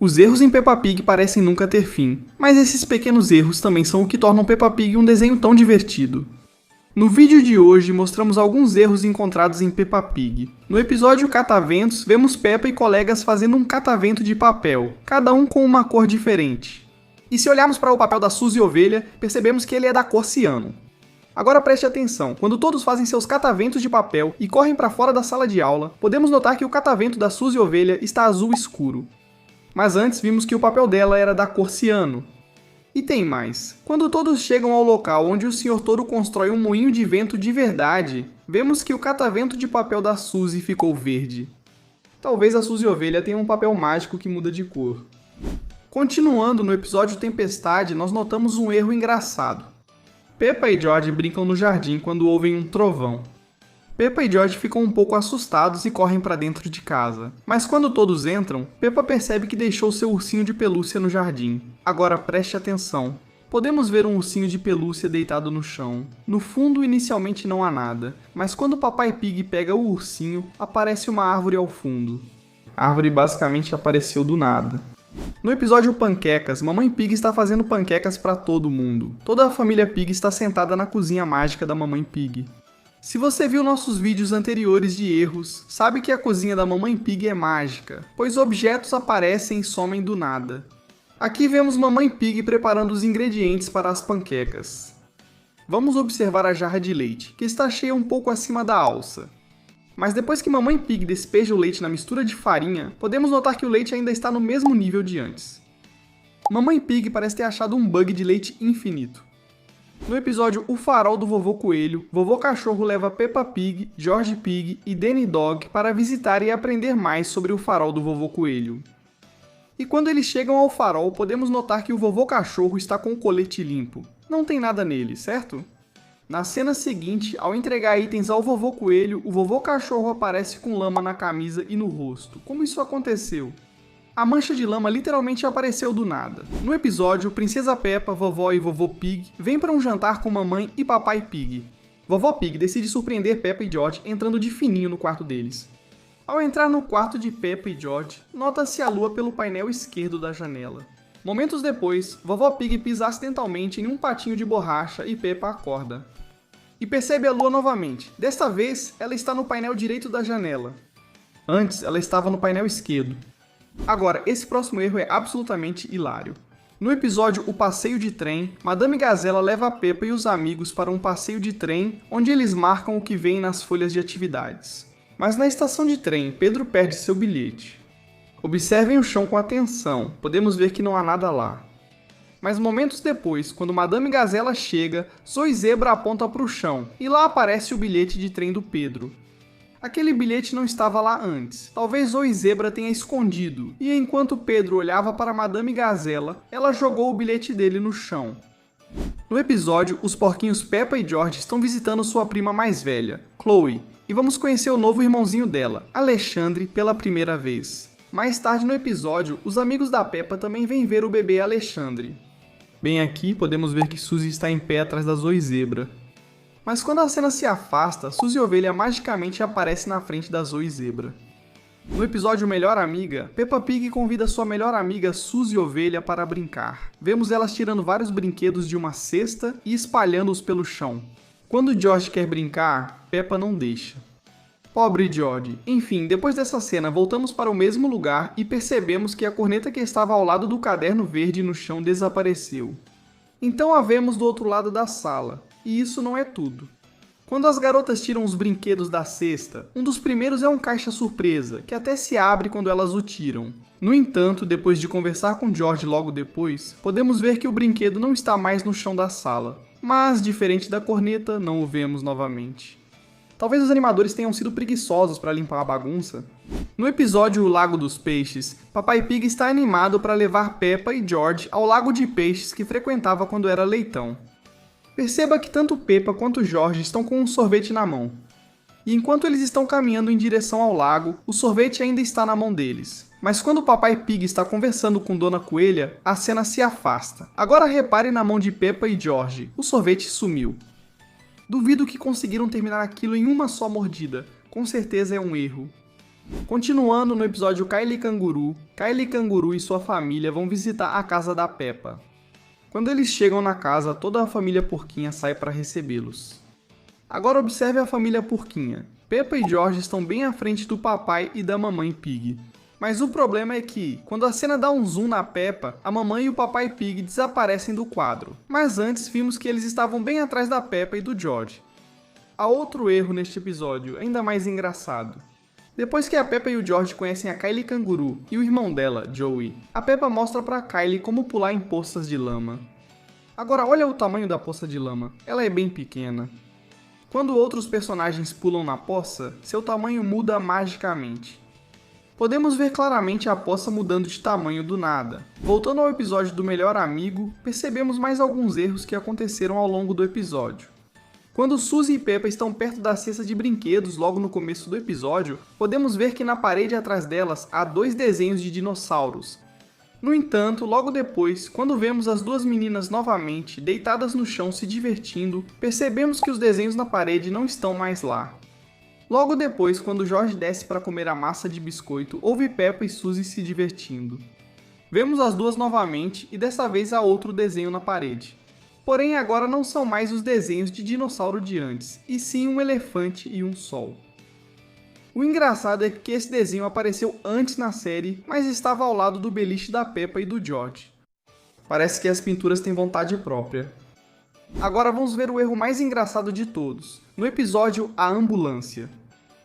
Os erros em Peppa Pig parecem nunca ter fim, mas esses pequenos erros também são o que tornam Peppa Pig um desenho tão divertido. No vídeo de hoje mostramos alguns erros encontrados em Peppa Pig. No episódio Cataventos, vemos Peppa e colegas fazendo um catavento de papel, cada um com uma cor diferente. E se olharmos para o papel da Suzy Ovelha, percebemos que ele é da cor ciano. Agora preste atenção, quando todos fazem seus cataventos de papel e correm para fora da sala de aula, podemos notar que o catavento da Suzy Ovelha está azul escuro. Mas antes vimos que o papel dela era da cor ciano. E tem mais. Quando todos chegam ao local onde o Sr. Touro constrói um moinho de vento de verdade, vemos que o catavento de papel da Suzy ficou verde. Talvez a Suzy Ovelha tenha um papel mágico que muda de cor. Continuando no episódio Tempestade, nós notamos um erro engraçado. Peppa e George brincam no jardim quando ouvem um trovão. Peppa e George ficam um pouco assustados e correm para dentro de casa. Mas quando todos entram, Peppa percebe que deixou seu ursinho de pelúcia no jardim. Agora preste atenção. Podemos ver um ursinho de pelúcia deitado no chão. No fundo, inicialmente não há nada, mas quando Papai Pig pega o ursinho, aparece uma árvore ao fundo. A árvore basicamente apareceu do nada. No episódio Panquecas, Mamãe Pig está fazendo panquecas para todo mundo. Toda a família Pig está sentada na cozinha mágica da Mamãe Pig. Se você viu nossos vídeos anteriores de erros, sabe que a cozinha da Mamãe Pig é mágica, pois objetos aparecem e somem do nada. Aqui vemos Mamãe Pig preparando os ingredientes para as panquecas. Vamos observar a jarra de leite, que está cheia um pouco acima da alça. Mas depois que Mamãe Pig despeja o leite na mistura de farinha, podemos notar que o leite ainda está no mesmo nível de antes. Mamãe Pig parece ter achado um bug de leite infinito. No episódio O Farol do Vovô Coelho, Vovô Cachorro leva Peppa Pig, George Pig e Danny Dog para visitar e aprender mais sobre o farol do Vovô Coelho. E quando eles chegam ao farol, podemos notar que o Vovô Cachorro está com o colete limpo. Não tem nada nele, certo? Na cena seguinte, ao entregar itens ao Vovô Coelho, o Vovô Cachorro aparece com lama na camisa e no rosto. Como isso aconteceu? A mancha de lama literalmente apareceu do nada. No episódio, Princesa Peppa, Vovó e Vovô Pig vêm para um jantar com Mamãe e Papai Pig. Vovó Pig decide surpreender Peppa e George entrando de fininho no quarto deles. Ao entrar no quarto de Peppa e George, nota-se a lua pelo painel esquerdo da janela. Momentos depois, Vovó Pig pisa acidentalmente em um patinho de borracha e Peppa acorda. E percebe a lua novamente. Desta vez, ela está no painel direito da janela. Antes, ela estava no painel esquerdo. Agora, esse próximo erro é absolutamente hilário. No episódio O Passeio de Trem, Madame Gazela leva a Peppa e os amigos para um passeio de trem onde eles marcam o que vem nas folhas de atividades. Mas na estação de trem, Pedro perde seu bilhete. Observem o chão com atenção, podemos ver que não há nada lá. Mas momentos depois, quando Madame Gazela chega, Zoe Zebra aponta para o chão e lá aparece o bilhete de trem do Pedro. Aquele bilhete não estava lá antes. Talvez Zoe Zebra tenha escondido, e enquanto Pedro olhava para Madame Gazela, ela jogou o bilhete dele no chão. No episódio, os porquinhos Peppa e George estão visitando sua prima mais velha, Chloe, e vamos conhecer o novo irmãozinho dela, Alexandre, pela primeira vez. Mais tarde no episódio, os amigos da Peppa também vêm ver o bebê Alexandre. Bem aqui, podemos ver que Suzy está em pé atrás da Zoe Zebra. Mas quando a cena se afasta, Suzy Ovelha magicamente aparece na frente da Zoe Zebra. No episódio Melhor Amiga, Peppa Pig convida sua melhor amiga Suzy Ovelha para brincar. Vemos elas tirando vários brinquedos de uma cesta e espalhando-os pelo chão. Quando George quer brincar, Peppa não deixa. Pobre George. Enfim, depois dessa cena, voltamos para o mesmo lugar e percebemos que a corneta que estava ao lado do caderno verde no chão desapareceu. Então a vemos do outro lado da sala. E isso não é tudo. Quando as garotas tiram os brinquedos da cesta, um dos primeiros é um caixa surpresa, que até se abre quando elas o tiram. No entanto, depois de conversar com George logo depois, podemos ver que o brinquedo não está mais no chão da sala. Mas, diferente da corneta, não o vemos novamente. Talvez os animadores tenham sido preguiçosos para limpar a bagunça. No episódio O Lago dos Peixes, Papai Pig está animado para levar Peppa e George ao lago de peixes que frequentava quando era leitão. Perceba que tanto Peppa quanto George estão com um sorvete na mão. E enquanto eles estão caminhando em direção ao lago, o sorvete ainda está na mão deles. Mas quando o Papai Pig está conversando com Dona Coelha, a cena se afasta. Agora repare na mão de Peppa e George, o sorvete sumiu. Duvido que conseguiram terminar aquilo em uma só mordida, com certeza é um erro. Continuando no episódio Kylie Canguru e sua família vão visitar a casa da Peppa. Quando eles chegam na casa, toda a família porquinha sai para recebê-los. Agora observe a família porquinha. Peppa e George estão bem à frente do papai e da mamãe Pig. Mas o problema é que, quando a cena dá um zoom na Peppa, a mamãe e o papai Pig desaparecem do quadro. Mas antes vimos que eles estavam bem atrás da Peppa e do George. Há outro erro neste episódio, ainda mais engraçado. Depois que a Peppa e o George conhecem a Kylie Canguru e o irmão dela, Joey, a Peppa mostra pra Kylie como pular em poças de lama. Agora olha o tamanho da poça de lama, ela é bem pequena. Quando outros personagens pulam na poça, seu tamanho muda magicamente. Podemos ver claramente a poça mudando de tamanho do nada. Voltando ao episódio do melhor amigo, percebemos mais alguns erros que aconteceram ao longo do episódio. Quando Suzy e Peppa estão perto da cesta de brinquedos logo no começo do episódio, podemos ver que na parede atrás delas há 2 desenhos de dinossauros. No entanto, logo depois, quando vemos as duas meninas novamente deitadas no chão se divertindo, percebemos que os desenhos na parede não estão mais lá. Logo depois, quando George desce para comer a massa de biscoito, ouve Peppa e Suzy se divertindo. Vemos as duas novamente e dessa vez há outro desenho na parede. Porém, agora não são mais os desenhos de dinossauro de antes, e sim um elefante e um sol. O engraçado é que esse desenho apareceu antes na série, mas estava ao lado do beliche da Peppa e do George. Parece que as pinturas têm vontade própria. Agora vamos ver o erro mais engraçado de todos, no episódio A Ambulância.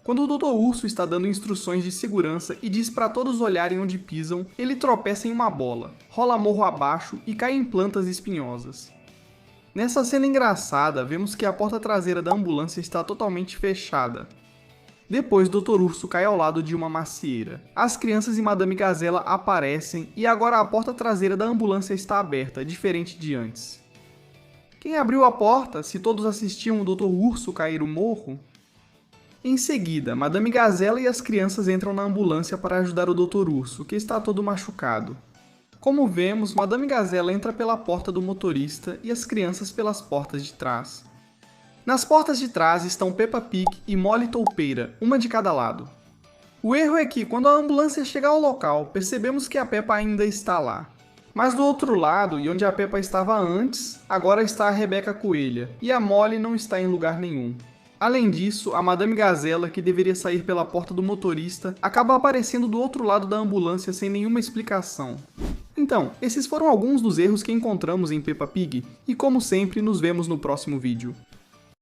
Quando o Dr. Urso está dando instruções de segurança e diz para todos olharem onde pisam, ele tropeça em uma bola, rola morro abaixo e cai em plantas espinhosas. Nessa cena engraçada, vemos que a porta traseira da ambulância está totalmente fechada. Depois, Dr. Urso cai ao lado de uma macieira. As crianças e Madame Gazela aparecem e agora a porta traseira da ambulância está aberta, diferente de antes. Quem abriu a porta, se todos assistiam o Dr. Urso cair o morro? Em seguida, Madame Gazela e as crianças entram na ambulância para ajudar o Dr. Urso, que está todo machucado. Como vemos, Madame Gazela entra pela porta do motorista e as crianças pelas portas de trás. Nas portas de trás estão Peppa Pig e Molly Toupeira, uma de cada lado. O erro é que, quando a ambulância chega ao local, percebemos que a Peppa ainda está lá. Mas do outro lado, e onde a Peppa estava antes, agora está a Rebeca Coelha, e a Molly não está em lugar nenhum. Além disso, a Madame Gazela, que deveria sair pela porta do motorista, acaba aparecendo do outro lado da ambulância sem nenhuma explicação. Então, esses foram alguns dos erros que encontramos em Peppa Pig, e como sempre, nos vemos no próximo vídeo.